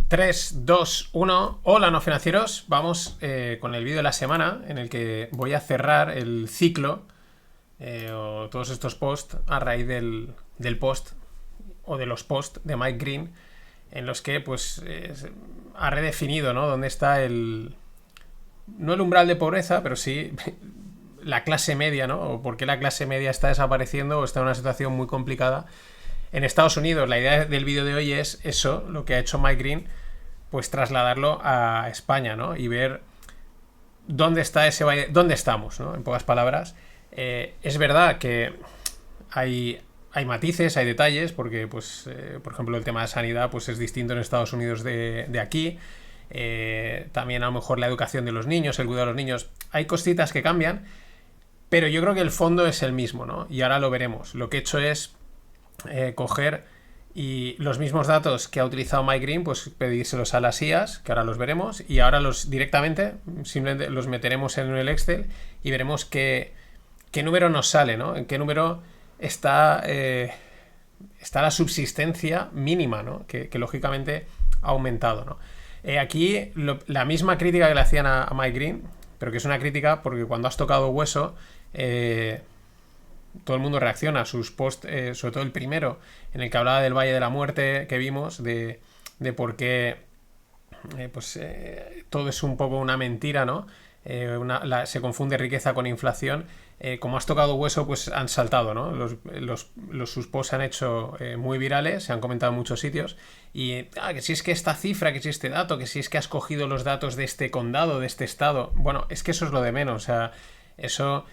3, 2, 1. Hola, no financieros. Vamos con el vídeo de la semana en el que voy a cerrar el ciclo o todos estos posts a raíz del post o de los posts de Mike Green en los que pues ha redefinido, ¿no?, dónde está no el umbral de pobreza, pero sí la clase media, ¿no? O por qué la clase media está desapareciendo o está en una situación muy complicada en Estados Unidos. La idea del vídeo de hoy es eso, lo que ha hecho Mike Green, pues trasladarlo a España, ¿no? Y ver dónde está ese valle, dónde estamos, ¿no? En pocas palabras. Es verdad que hay matices, hay detalles, porque, pues, por ejemplo, el tema de sanidad pues es distinto en Estados Unidos de aquí. También a lo mejor la educación de los niños, el cuidado de los niños. Hay cositas que cambian, pero yo creo que el fondo es el mismo, ¿no? Y ahora lo veremos. Lo que he hecho es coger y los mismos datos que ha utilizado Mike Green, pues pedírselos a las IAs, que ahora los veremos, y ahora los directamente, simplemente los meteremos en el Excel y veremos qué número nos sale, ¿no? En qué número está la subsistencia mínima, ¿no? Que lógicamente ha aumentado, ¿no? Aquí la misma crítica que le hacían a Mike Green, pero que es una crítica porque cuando has tocado hueso, todo el mundo reacciona a sus posts, sobre todo el primero, en el que hablaba del Valle de la Muerte que vimos, de por qué todo es un poco una mentira, ¿no? Se confunde riqueza con inflación. Como has tocado hueso, pues han saltado, ¿no? Sus posts se han hecho muy virales, se han comentado en muchos sitios. Y que si es que esta cifra, que si este dato, que si es que has cogido los datos de este condado, de este estado. Bueno, es que eso es lo de menos. O sea, eso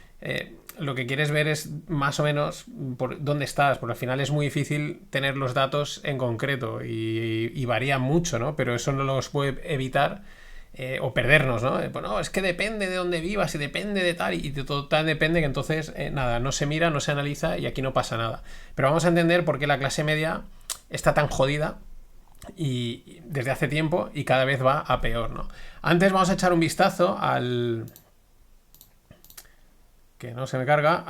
lo que quieres ver es más o menos por dónde estás, porque al final es muy difícil tener los datos en concreto y varía mucho, ¿no? Pero eso no los puede evitar o perdernos, ¿no? Pues no, es que depende de dónde vivas y depende de tal y de todo tal depende, que entonces nada, no se mira, no se analiza y aquí no pasa nada. Pero vamos a entender por qué la clase media está tan jodida y desde hace tiempo y cada vez va a peor, ¿no? Antes vamos a echar un vistazo al... que no se me carga,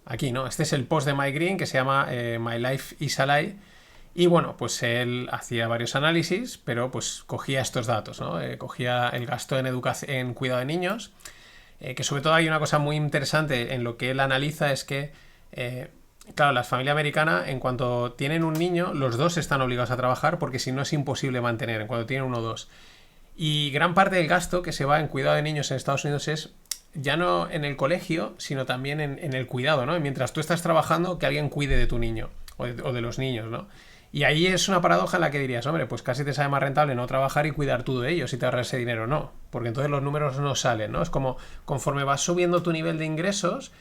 aquí, ¿no? Este es el post de Mike Green que se llama My Life is a Lie. Y bueno, pues él hacía varios análisis, pero pues cogía estos datos, ¿no? Cogía el gasto en educación, en cuidado de niños, que sobre todo hay una cosa muy interesante en lo que él analiza, es que, claro, la familia americana, en cuanto tienen un niño, los dos están obligados a trabajar porque si no es imposible mantener, en cuanto tienen uno o dos. Y gran parte del gasto que se va en cuidado de niños en Estados Unidos es ya no en el colegio, sino también en el cuidado, ¿no? Mientras tú estás trabajando, que alguien cuide de tu niño o de los niños, ¿no? Y ahí es una paradoja en la que dirías, hombre, pues casi te sale más rentable no trabajar y cuidar tú de ellos y te ahorras ese dinero. No, porque entonces los números no salen, ¿no? Es como conforme vas subiendo tu nivel de ingresos,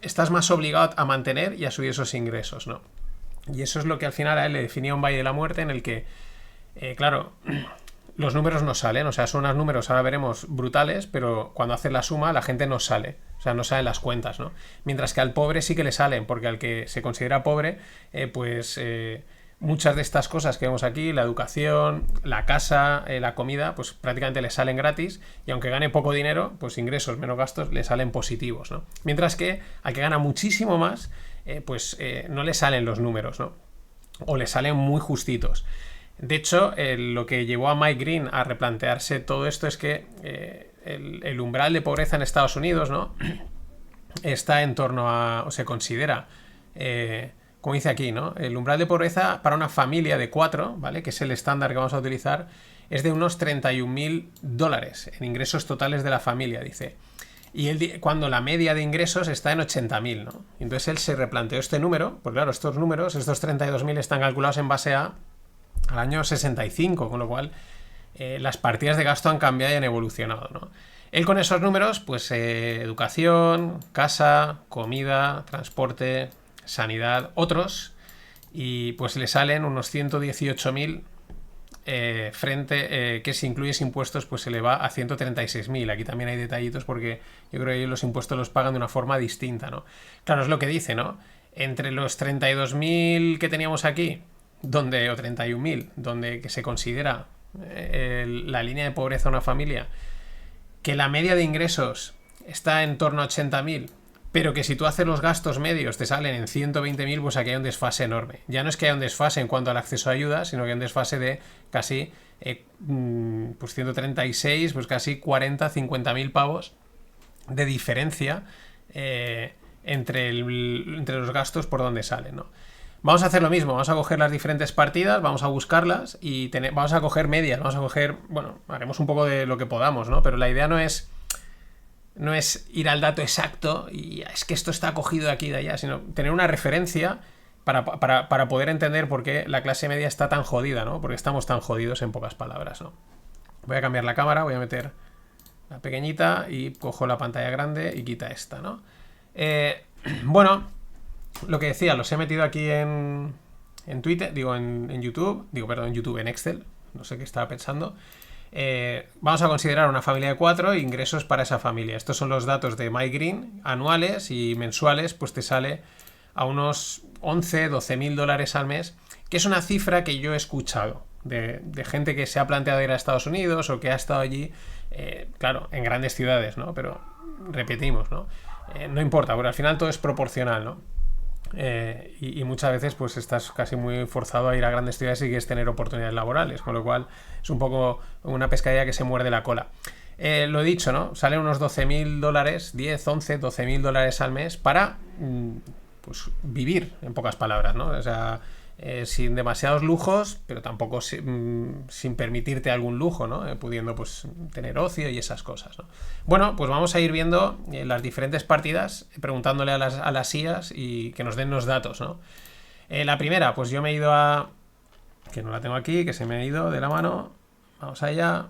estás más obligado a mantener y a subir esos ingresos, ¿no? Y eso es lo que al final a él le definía un valle de la muerte en el que, claro, los números no salen, o sea, son unos números, ahora veremos, brutales, pero cuando haces la suma la gente no sale, o sea, no salen las cuentas, ¿no? Mientras que al pobre sí que le salen, porque al que se considera pobre, muchas de estas cosas que vemos aquí, la educación, la casa, la comida, pues prácticamente le salen gratis y aunque gane poco dinero, pues ingresos menos gastos le salen positivos, ¿no? Mientras que al que gana muchísimo más, no le salen los números, ¿no? O le salen muy justitos. De hecho, lo que llevó a Mike Green a replantearse todo esto es que el umbral de pobreza en Estados Unidos, ¿no?, está en torno a, o se considera, como dice aquí, ¿no?, el umbral de pobreza para una familia de 4, ¿vale?, que es el estándar que vamos a utilizar, es de unos $31.000 en ingresos totales de la familia, dice. Y él, cuando la media de ingresos está en 80.000, ¿no? Entonces él se replanteó este número, porque claro, estos números, estos 32.000 están calculados en base al año 65, con lo cual las partidas de gasto han cambiado y han evolucionado, ¿no? Él con esos números, pues educación, casa, comida, transporte, sanidad, otros, y pues le salen unos 118.000 que si incluyes impuestos pues se le va a 136.000. Aquí también hay detallitos porque yo creo que los impuestos los pagan de una forma distinta, ¿no? Claro, es lo que dice, ¿no? Entre los 32.000 que teníamos aquí, o 31.000, donde que se considera la línea de pobreza de una familia, que la media de ingresos está en torno a 80.000, pero que si tú haces los gastos medios te salen en 120.000, pues aquí hay un desfase enorme. Ya no es que haya un desfase en cuanto al acceso a ayuda, sino que hay un desfase de casi pues 136, pues casi 40, 50.000 pavos de diferencia entre los gastos por donde salen, ¿no? Vamos a hacer lo mismo, vamos a coger las diferentes partidas, vamos a buscarlas y vamos a coger medias, vamos a coger, bueno, haremos un poco de lo que podamos, ¿no? Pero la idea no es ir al dato exacto y es que esto está cogido de aquí y de allá, sino tener una referencia para poder entender por qué la clase media está tan jodida, ¿no? Porque estamos tan jodidos, en pocas palabras, ¿no? Voy a cambiar la cámara, voy a meter la pequeñita y cojo la pantalla grande y quita esta, ¿no? Bueno, lo que decía, los he metido aquí en Twitter, digo en YouTube, en YouTube, en Excel, no sé qué estaba pensando. Vamos a considerar una familia de 4 e ingresos para esa familia. Estos son los datos de MyGreen anuales y mensuales, pues te sale a unos 11, 12.000 dólares al mes, que es una cifra que yo he escuchado de gente que se ha planteado ir a Estados Unidos o que ha estado allí, claro, en grandes ciudades, ¿no? Pero repetimos, ¿no? No importa, porque al final todo es proporcional, ¿no? Y muchas veces pues estás casi muy forzado a ir a grandes ciudades y quieres tener oportunidades laborales, con lo cual es un poco una pescadilla que se muerde la cola. Lo he dicho, ¿no? Salen unos 12.000 dólares, 10, 11, 12.000 dólares al mes para pues vivir, en pocas palabras, ¿no? O sea, sin demasiados lujos, pero tampoco sin permitirte algún lujo, ¿no? Pudiendo pues tener ocio y esas cosas, ¿no? Bueno, pues vamos a ir viendo las diferentes partidas, preguntándole a las IAs y que nos den los datos, ¿no? La primera, pues yo me he ido a... que no la tengo aquí, que se me ha ido de la mano. Vamos allá.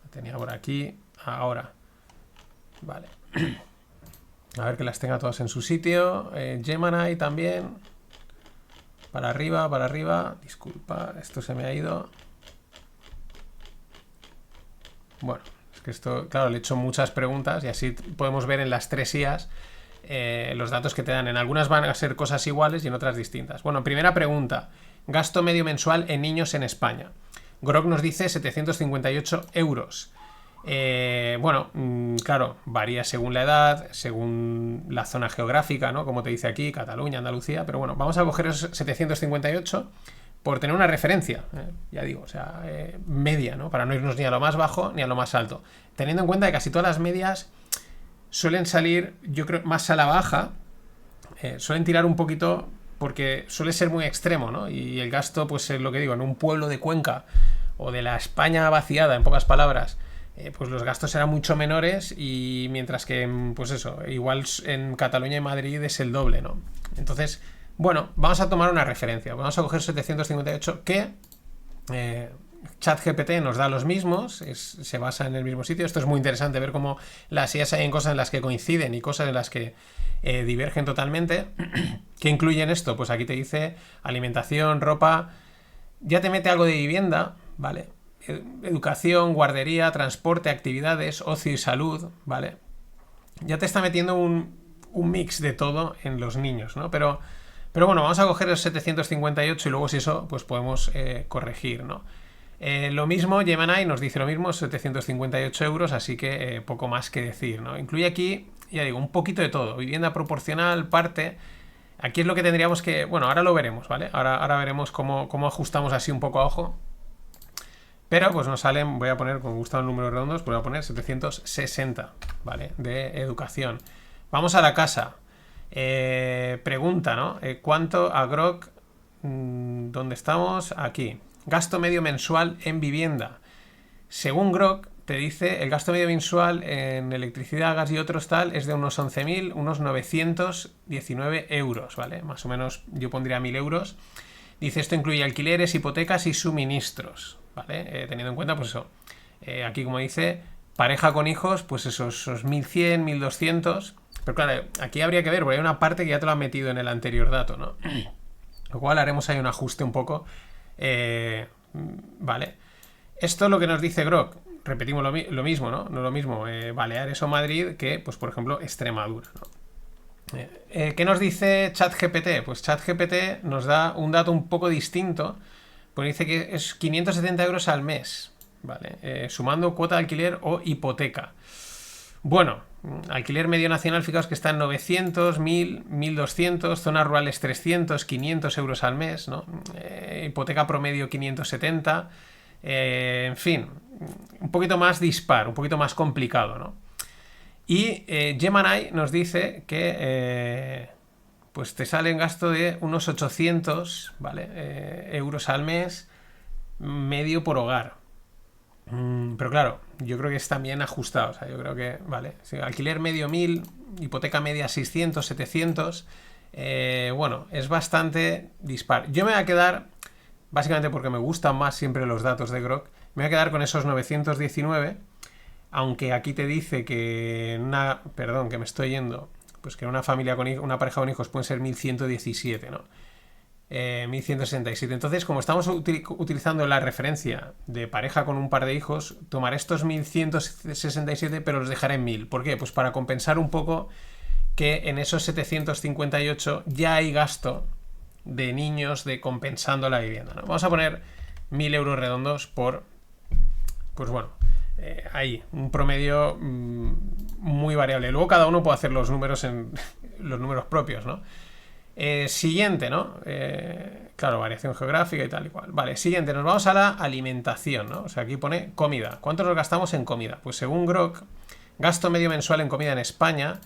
La tenía por aquí. Ahora. Vale. A ver que las tenga todas en su sitio. Gemini también. Para arriba. Disculpa, esto se me ha ido. Bueno, es que esto, claro, le he hecho muchas preguntas y así podemos ver en las 3 IAs los datos que te dan. En algunas van a ser cosas iguales y en otras distintas. Bueno, primera pregunta. Gasto medio mensual en niños en España. Grok nos dice 758 euros. Bueno, claro, varía según la edad, según la zona geográfica, ¿no? Como te dice aquí, Cataluña, Andalucía, pero bueno, vamos a coger esos 758 por tener una referencia, ya digo, o sea, media, ¿no? Para no irnos ni a lo más bajo ni a lo más alto. Teniendo en cuenta que casi todas las medias suelen salir, yo creo, más a la baja, suelen tirar un poquito porque suele ser muy extremo, ¿no? Y el gasto, pues es lo que digo, en un pueblo de Cuenca o de la España vaciada, en pocas palabras, pues los gastos serán mucho menores y mientras que, pues eso, igual en Cataluña y Madrid es el doble, ¿no? Entonces, bueno, vamos a tomar una referencia. Vamos a coger 758 que ChatGPT nos da los mismos, se basa en el mismo sitio. Esto es muy interesante, ver cómo las IAs hay en cosas en las que coinciden y cosas en las que divergen totalmente. ¿Qué incluyen esto? Pues aquí te dice alimentación, ropa, ya te mete algo de vivienda, ¿vale? Educación, guardería, transporte, actividades, ocio y salud, ¿vale? Ya te está metiendo un mix de todo en los niños, ¿no? Pero bueno, vamos a coger los 758 y luego si eso, pues podemos corregir, ¿no? Lo mismo, Gemini nos dice lo mismo, 758 euros, así que poco más que decir, ¿no? Incluye aquí, ya digo, un poquito de todo, vivienda proporcional, parte... Aquí es lo que tendríamos que... Bueno, ahora lo veremos, ¿vale? Ahora veremos cómo ajustamos así un poco a ojo. Pero pues nos salen, voy a poner, como gustan los números redondos, pues voy a poner 760, ¿vale? De educación. Vamos a la casa. Pregunta, ¿no? ¿Cuánto a Grok? ¿Dónde estamos? Aquí. Gasto medio mensual en vivienda. Según Grok, te dice el gasto medio mensual en electricidad, gas y otros tal es de unos 11.000, unos 919 euros, ¿vale? Más o menos yo pondría 1.000 euros. Dice, esto incluye alquileres, hipotecas y suministros, ¿vale? Teniendo en cuenta, pues eso, aquí como dice, pareja con hijos, pues esos 1.100, 1.200. Pero claro, aquí habría que ver, porque hay una parte que ya te lo han metido en el anterior dato, ¿no? Lo cual haremos ahí un ajuste un poco, ¿vale? Esto es lo que nos dice Grok. Repetimos lo mismo, ¿no? No lo mismo Baleares o Madrid que, pues por ejemplo, Extremadura, ¿no? ¿Qué nos dice ChatGPT? Pues ChatGPT nos da un dato un poco distinto, pues dice que es 570 euros al mes, ¿vale? Sumando cuota de alquiler o hipoteca. Bueno, Alquiler medio nacional, fijaos que está en 900, 1000, 1200, zonas rurales 300, 500 euros al mes, ¿no? Hipoteca promedio 570, en fin, un poquito más dispar, un poquito más complicado, ¿no? Y Gemini nos dice que pues te sale un gasto de unos 800, ¿vale? Euros al mes, medio por hogar. Pero claro, yo creo que es también ajustado. O sea, yo creo que, vale, sí, alquiler medio 1000, hipoteca media 600, 700. Bueno, es bastante dispar. Yo me voy a quedar, básicamente porque me gustan más siempre los datos de Grok, me voy a quedar con esos 919. Aunque aquí te dice que perdón, que me estoy yendo, pues que una familia con una pareja con hijos pueden ser 1117, ¿no? 1167. Entonces, como estamos utilizando la referencia de pareja con un par de hijos, tomaré estos 1167, pero los dejaré en 1000. ¿Por qué? Pues para compensar un poco que en esos 758 ya hay gasto de niños de compensando la vivienda, ¿no? Vamos a poner 1000 euros redondos por, pues bueno, ahí, un promedio muy variable. Luego cada uno puede hacer los números en los números propios, ¿no? Siguiente, ¿no? Claro, variación geográfica y tal y cual. Vale, siguiente, nos vamos a la alimentación, ¿no? O sea, aquí pone comida. ¿Cuánto nos gastamos en comida? Pues según Grok, gasto medio mensual en comida en España,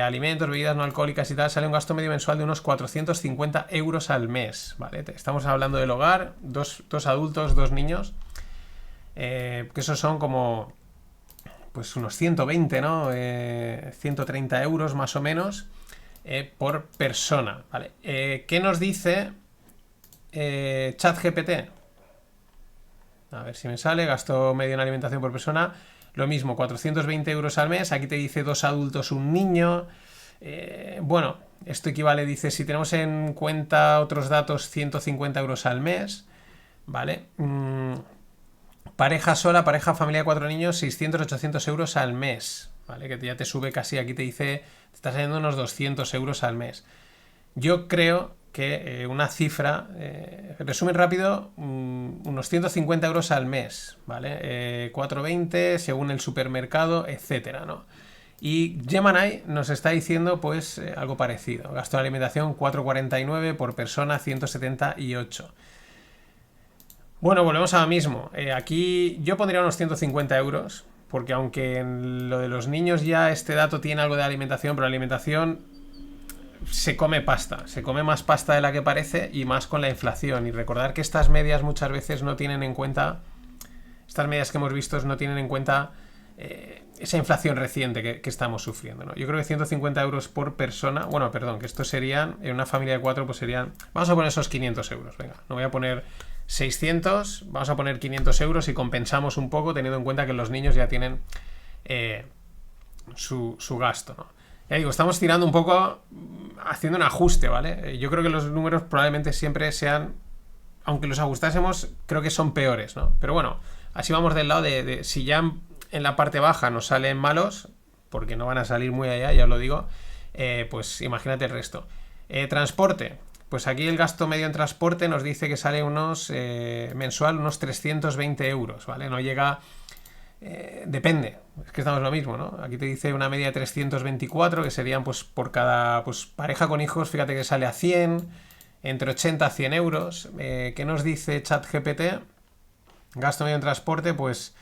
alimentos, bebidas no alcohólicas y tal, sale un gasto medio mensual de unos 450 euros al mes, ¿vale? Estamos hablando del hogar, dos adultos, 2 niños, que esos son como, pues unos 120, ¿no? 130 euros más o menos. Por persona, ¿vale? ¿Qué nos dice ChatGPT? A ver si me sale. Gasto medio en alimentación por persona. Lo mismo, 420 euros al mes. Aquí te dice 2 adultos, un niño. Bueno, esto equivale, dice, si tenemos en cuenta otros datos, 150 euros al mes, ¿vale? Pareja sola, pareja, familia de 4 niños, 600, 800 euros al mes, ¿vale? Que ya te sube casi, aquí te dice, te está saliendo unos 200 euros al mes. Yo creo que una cifra, resumen rápido, unos 150 euros al mes, ¿vale? 420 según el supermercado, etcétera, ¿no? Y Gemini nos está diciendo, pues, algo parecido. Gasto de alimentación 4,49 por persona, 178. Bueno, volvemos a lo mismo. Aquí yo pondría unos 150 euros, porque aunque en lo de los niños ya este dato tiene algo de alimentación, pero la alimentación se come pasta, se come más pasta de la que parece y más con la inflación. Y recordar que estas medias muchas veces no tienen en cuenta, estas medias que hemos visto no tienen en cuenta esa inflación reciente que estamos sufriendo, ¿no? Yo creo que 150 euros por persona, bueno, perdón, que estos serían, en una familia de 4, pues serían, vamos a poner esos 500 euros, venga, no voy a poner 600, vamos a poner 500 euros y compensamos un poco teniendo en cuenta que los niños ya tienen su gasto, ¿no? Ya digo, estamos tirando un poco, haciendo un ajuste, ¿vale? Yo creo que los números probablemente siempre sean, aunque los ajustásemos, creo que son peores, ¿no? Pero bueno, así vamos del lado de si ya en la parte baja nos salen malos, porque no van a salir muy allá, ya os lo digo, pues imagínate el resto. Transporte. Pues aquí el gasto medio en transporte nos dice que sale mensual unos 320 euros, ¿vale? No llega, depende, es que estamos lo mismo, ¿no? Aquí te dice una media de 324, que serían pues por cada pareja con hijos, fíjate que sale a 100, entre 80 a 100 euros. ¿Qué nos dice ChatGPT? Gasto medio en transporte, pues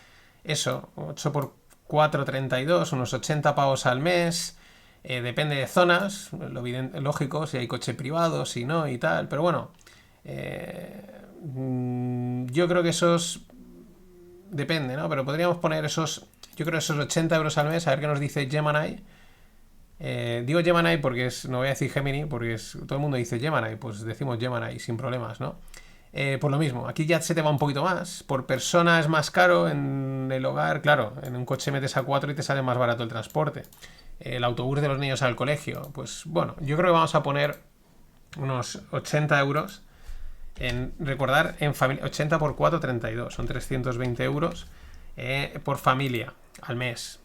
eso, 8 por 4, 32, unos 80 pavos al mes. Depende de zonas, lógico, si hay coche privado, si no y tal, pero bueno, yo creo que esos depende, ¿no? Pero podríamos poner esos 80 euros al mes, a ver qué nos dice Gemini. Digo Gemini porque no voy a decir Gemini, porque todo el mundo dice Gemini, pues decimos Gemini sin problemas, ¿no? Por lo mismo, aquí ya se te va un poquito más. Por persona es más caro, en el hogar, claro, en un coche metes a 4 y te sale más barato el transporte. El autobús de los niños al colegio, pues bueno, yo creo que vamos a poner unos 80 euros. Recordar, en familia, 80 por 4, 32, son 320 euros por familia al mes.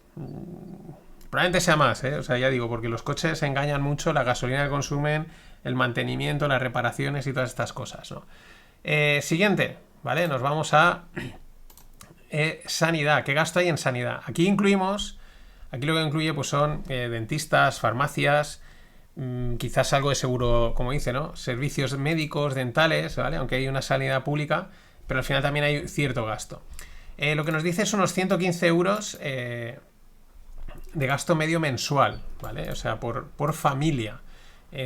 Probablemente sea más, o sea, ya digo, porque los coches engañan mucho, la gasolina que consumen, el mantenimiento, las reparaciones y todas estas cosas, ¿no? Siguiente, ¿vale? Nos vamos a sanidad. ¿Qué gasto hay en sanidad? Aquí incluimos Aquí lo que incluye pues son dentistas, farmacias, quizás algo de seguro, como dice, ¿no? Servicios médicos, dentales, ¿vale? Aunque hay una sanidad pública, pero al final también hay cierto gasto. Lo que nos dice es unos 115 euros de gasto medio mensual, ¿vale? O sea, por familia.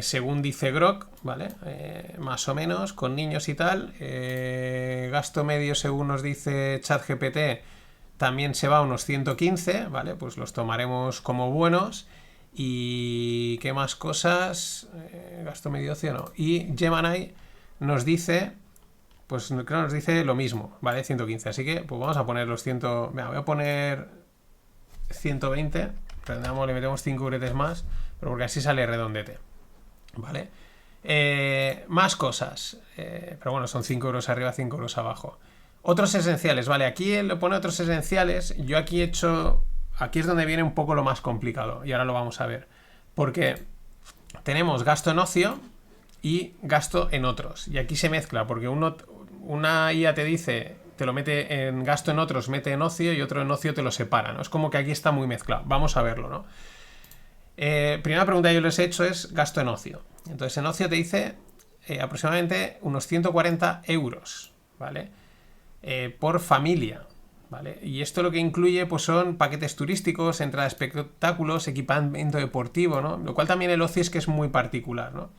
Según dice Grok, ¿vale? Más o menos, con niños y tal. Gasto medio, según nos dice ChatGPT, también se va a unos 115, ¿vale? Pues los tomaremos como buenos. ¿Y qué más cosas? Gasto medio ocio, no. Y Gemini nos dice, pues creo que nos dice lo mismo, ¿vale? 115. Así que, pues vamos a poner los 100. Venga, voy a poner 120. Le metemos 5 euretes más, pero porque así sale redondete. ¿Vale? Más cosas. Pero bueno, son 5 euros arriba, 5 euros abajo. Otros esenciales, ¿vale? Aquí él le pone otros esenciales. Yo aquí he hecho... Aquí es donde viene un poco lo más complicado. Y ahora lo vamos a ver. Porque tenemos gasto en ocio y gasto en otros. Y aquí se mezcla, porque una IA te dice, te lo mete en gasto en otros, mete en ocio, y otro en ocio te lo separa, ¿no? Es como que aquí está muy mezclado. Vamos a verlo, ¿no? Primera pregunta que yo les he hecho es gasto en ocio. Entonces en ocio te dice aproximadamente unos 140 euros, ¿vale? Por familia, ¿vale? Y esto lo que incluye pues son paquetes turísticos, entrada de espectáculos, equipamiento deportivo, ¿no? Lo cual también el ocio es que es muy particular, ¿no?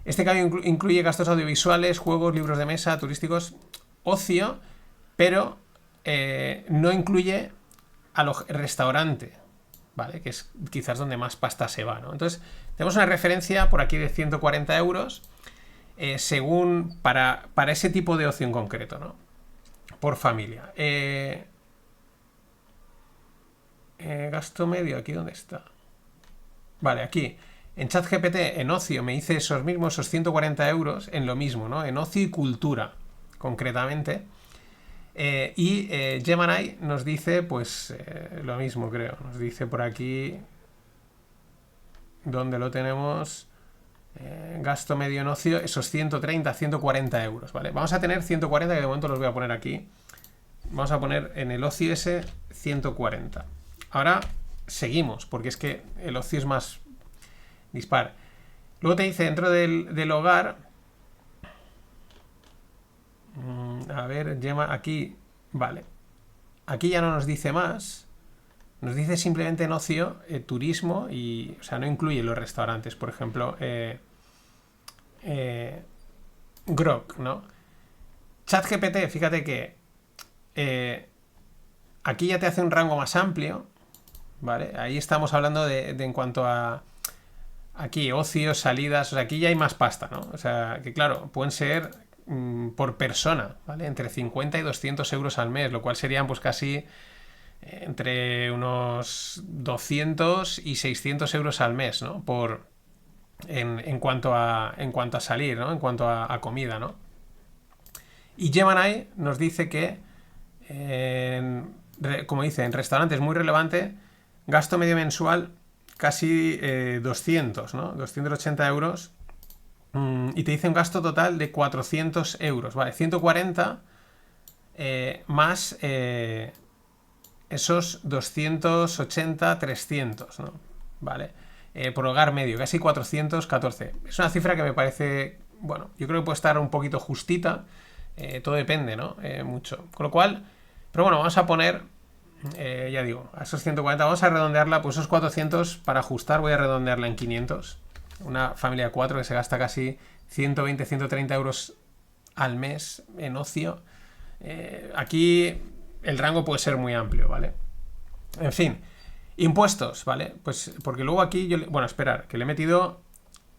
Este cambio incluye gastos audiovisuales, juegos, libros de mesa, turísticos, ocio, pero no incluye restaurante, ¿vale? Que es quizás donde más pasta se va, ¿no? Entonces, tenemos una referencia por aquí de 140 euros según para ese tipo de ocio en concreto, ¿no? Por familia. Gasto medio, ¿aquí dónde está? Vale, aquí. En ChatGPT, en ocio, me dice esos 140 euros en lo mismo, ¿no? En ocio y cultura, concretamente. Y Gemini nos dice, pues, lo mismo, creo. Nos dice por aquí, donde lo tenemos, gasto medio en ocio, esos 130, 140 euros, ¿vale? Vamos a tener 140, que de momento los voy a poner aquí. Vamos a poner en el ocio ese 140. Ahora seguimos, porque es que el ocio es más dispar. Luego te dice dentro del hogar... A ver, Gemma, aquí... Vale. Aquí ya no nos dice más. Nos dice simplemente en ocio, turismo y... O sea, no incluye los restaurantes, por ejemplo. Grok, ¿no? ChatGPT, fíjate que... aquí ya te hace un rango más amplio, ¿vale? Ahí estamos hablando de en cuanto a... Aquí, ocio, salidas... O sea, aquí ya hay más pasta, ¿no? O sea, que claro, pueden ser... por persona, ¿vale? Entre 50 y 200 euros al mes, lo cual serían pues casi entre unos 200 y 600 euros al mes, ¿no? En cuanto a salir, ¿no? En cuanto a comida, ¿no? Y Gemini nos dice que, como dice, en restaurantes muy relevante, gasto medio mensual casi 200, ¿no? 280 euros. Y te dice un gasto total de 400 euros, ¿vale? 140 más esos 280, 300, ¿no? ¿Vale? Por hogar medio, casi 414. Es una cifra que me parece, bueno, yo creo que puede estar un poquito justita. Todo depende, ¿no? Mucho. Con lo cual, pero bueno, vamos a poner, ya digo, a esos 140, vamos a redondearla, pues esos 400 para ajustar, voy a redondearla en 500. Una familia de 4 que se gasta casi 120, 130 euros al mes en ocio. Aquí el rango puede ser muy amplio, ¿vale? En fin, impuestos, ¿vale? Pues porque luego aquí bueno, esperar, que le he metido...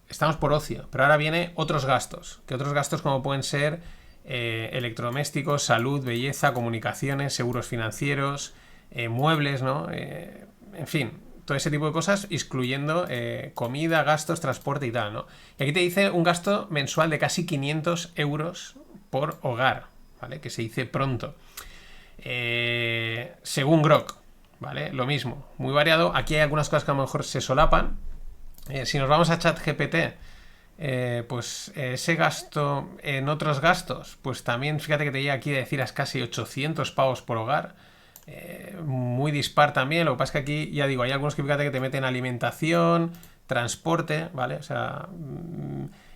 Estamos por ocio, pero ahora viene otros gastos. Que otros gastos como pueden ser electrodomésticos, salud, belleza, comunicaciones, seguros financieros, muebles, ¿no? En fin, todo ese tipo de cosas, excluyendo comida, gastos, transporte y tal, ¿no? Y aquí te dice un gasto mensual de casi 500 euros por hogar, ¿vale? Que se dice pronto. Según Grok, ¿vale? Lo mismo, muy variado. Aquí hay algunas cosas que a lo mejor se solapan. Si nos vamos a ChatGPT, pues ese gasto en otros gastos, pues también fíjate que te llega aquí a decir casi 800 pavos por hogar. muy dispar también. Lo que pasa es que aquí, ya digo, hay algunos que fíjate que te meten alimentación, transporte, ¿vale? O sea,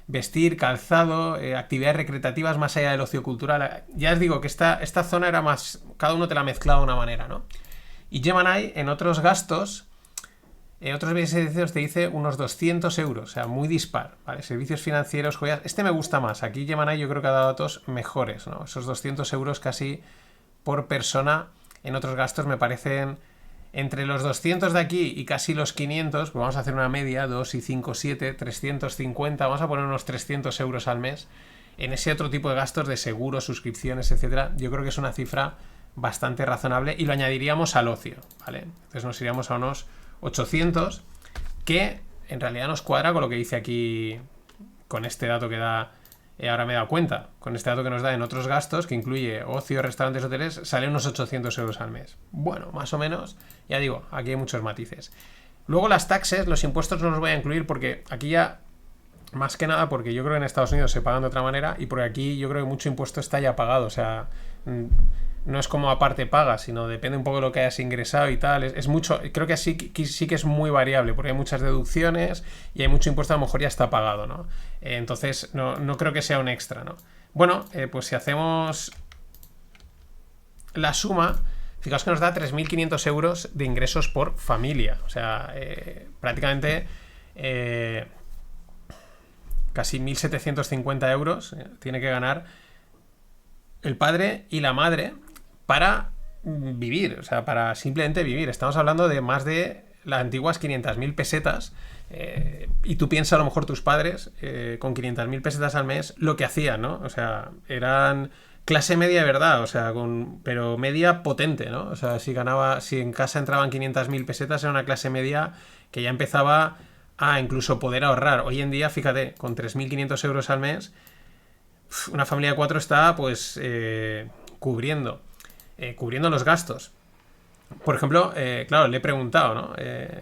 vestir, calzado, actividades recreativas más allá del ocio cultural. Ya os digo que esta zona era más... Cada uno te la ha mezclado de una manera, ¿no? Y Gemini en otros gastos, en otros bienes y servicios te dice unos 200 euros, o sea, muy dispar, ¿vale? Servicios financieros, joyas... Este me gusta más. Aquí Gemini yo creo que ha dado datos mejores, ¿no? Esos 200 euros casi por persona en otros gastos me parecen... Entre los 200 de aquí y casi los 500, pues vamos a hacer una media, 2 y 5, 7, 350, vamos a poner unos 300 euros al mes en ese otro tipo de gastos de seguros, suscripciones, etcétera. Yo creo que es una cifra bastante razonable y lo añadiríamos al ocio, ¿vale? Entonces nos iríamos a unos 800, que en realidad nos cuadra con lo que dice aquí, con este dato que da... ahora me he dado cuenta, con este dato que nos da en otros gastos, que incluye ocio, restaurantes, hoteles, sale unos 800 euros al mes. Bueno, más o menos, ya digo, aquí hay muchos matices. Luego las taxes, los impuestos no los voy a incluir porque aquí ya, más que nada, porque yo creo que en Estados Unidos se pagan de otra manera y porque aquí yo creo que mucho impuesto está ya pagado, o sea... No es como aparte paga, sino depende un poco de lo que hayas ingresado y tal. Es mucho, creo que sí que es muy variable, porque hay muchas deducciones y hay mucho impuesto, a lo mejor ya está pagado, ¿no? Entonces, no creo que sea un extra, ¿no? Bueno, pues si hacemos la suma, fijaos que nos da 3.500 euros de ingresos por familia. O sea, prácticamente casi 1.750 euros tiene que ganar el padre y la madre para vivir, o sea, para simplemente vivir. Estamos hablando de más de las antiguas 500.000 pesetas. Y tú piensas a lo mejor tus padres con 500.000 pesetas al mes lo que hacían, ¿no? O sea, eran clase media de verdad, o sea, pero media potente, ¿no? O sea, si en casa entraban 500.000 pesetas era una clase media que ya empezaba a incluso poder ahorrar. Hoy en día, fíjate, con 3.500 euros al mes, una familia de 4 está pues cubriendo los gastos. Por ejemplo, claro, le he preguntado, ¿no?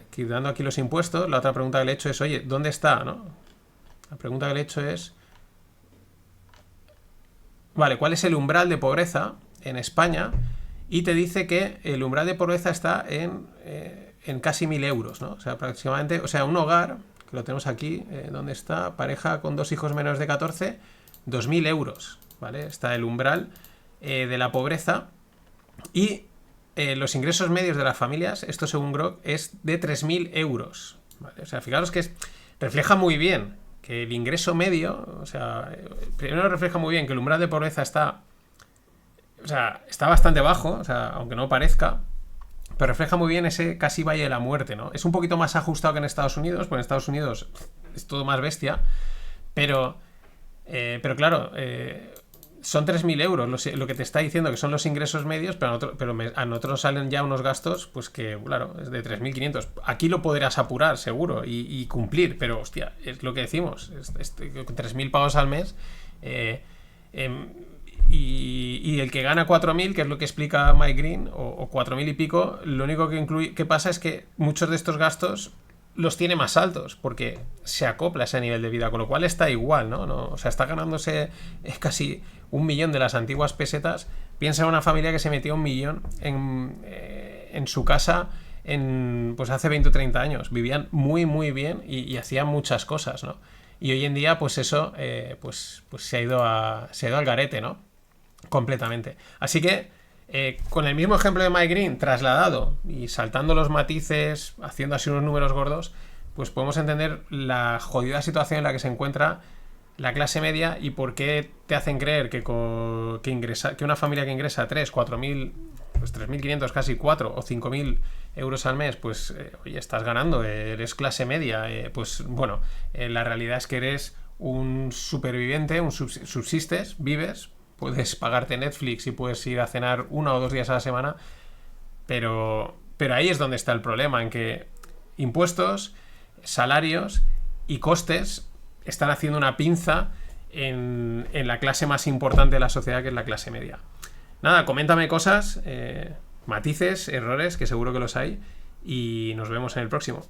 Quitando aquí los impuestos, la otra pregunta que le he hecho es, oye, ¿dónde está, no? La pregunta que le he hecho es, vale, ¿cuál es el umbral de pobreza en España? Y te dice que el umbral de pobreza está en casi 1.000 euros, ¿no? O sea, aproximadamente, o sea, un hogar, que lo tenemos aquí, ¿dónde está? Pareja con 2 hijos menores de 14, 2.000 euros, ¿vale? Está el umbral de la pobreza y los ingresos medios de las familias, esto según Grok, es de 3.000 euros, ¿vale? O sea, fijaros que refleja muy bien que el ingreso medio, o sea, primero refleja muy bien que el umbral de pobreza está bastante bajo, o sea, aunque no parezca, pero refleja muy bien ese casi valle de la muerte, ¿no? Es un poquito más ajustado que en Estados Unidos, porque en Estados Unidos es todo más bestia, pero claro, son 3.000 euros lo que te está diciendo que son los ingresos medios, pero a nosotros salen ya unos gastos, pues que, claro, es de 3.500. Aquí lo podrás apurar, seguro, y cumplir, pero, hostia, es lo que decimos, con 3.000 pavos al mes, y el que gana 4.000, que es lo que explica Mike Green, o 4.000 y pico, lo único que pasa es que muchos de estos gastos los tiene más altos, porque se acopla a ese nivel de vida, con lo cual está igual, ¿no? O sea, está ganándose casi 1.000.000 de las antiguas pesetas. Piensa en una familia que se metió 1.000.000 en su casa pues hace 20 o 30 años. Vivían muy, muy bien y hacían muchas cosas, ¿no? Y hoy en día, pues eso, pues se ha ido al garete, ¿no? Completamente. Así que con el mismo ejemplo de Mike Green trasladado y saltando los matices, haciendo así unos números gordos, pues podemos entender la jodida situación en la que se encuentra la clase media y por qué te hacen creer que una familia que ingresa 3, 4.000, pues 3.500, casi 4 o 5.000 euros al mes, pues oye, estás ganando, eres clase media, pues bueno, la realidad es que eres un superviviente, subsistes, vives, puedes pagarte Netflix y puedes ir a cenar 1 o 2 días a la semana, pero ahí es donde está el problema, en que impuestos, salarios y costes están haciendo una pinza en la clase más importante de la sociedad, que es la clase media. Nada, coméntame cosas, matices, errores, que seguro que los hay, y nos vemos en el próximo.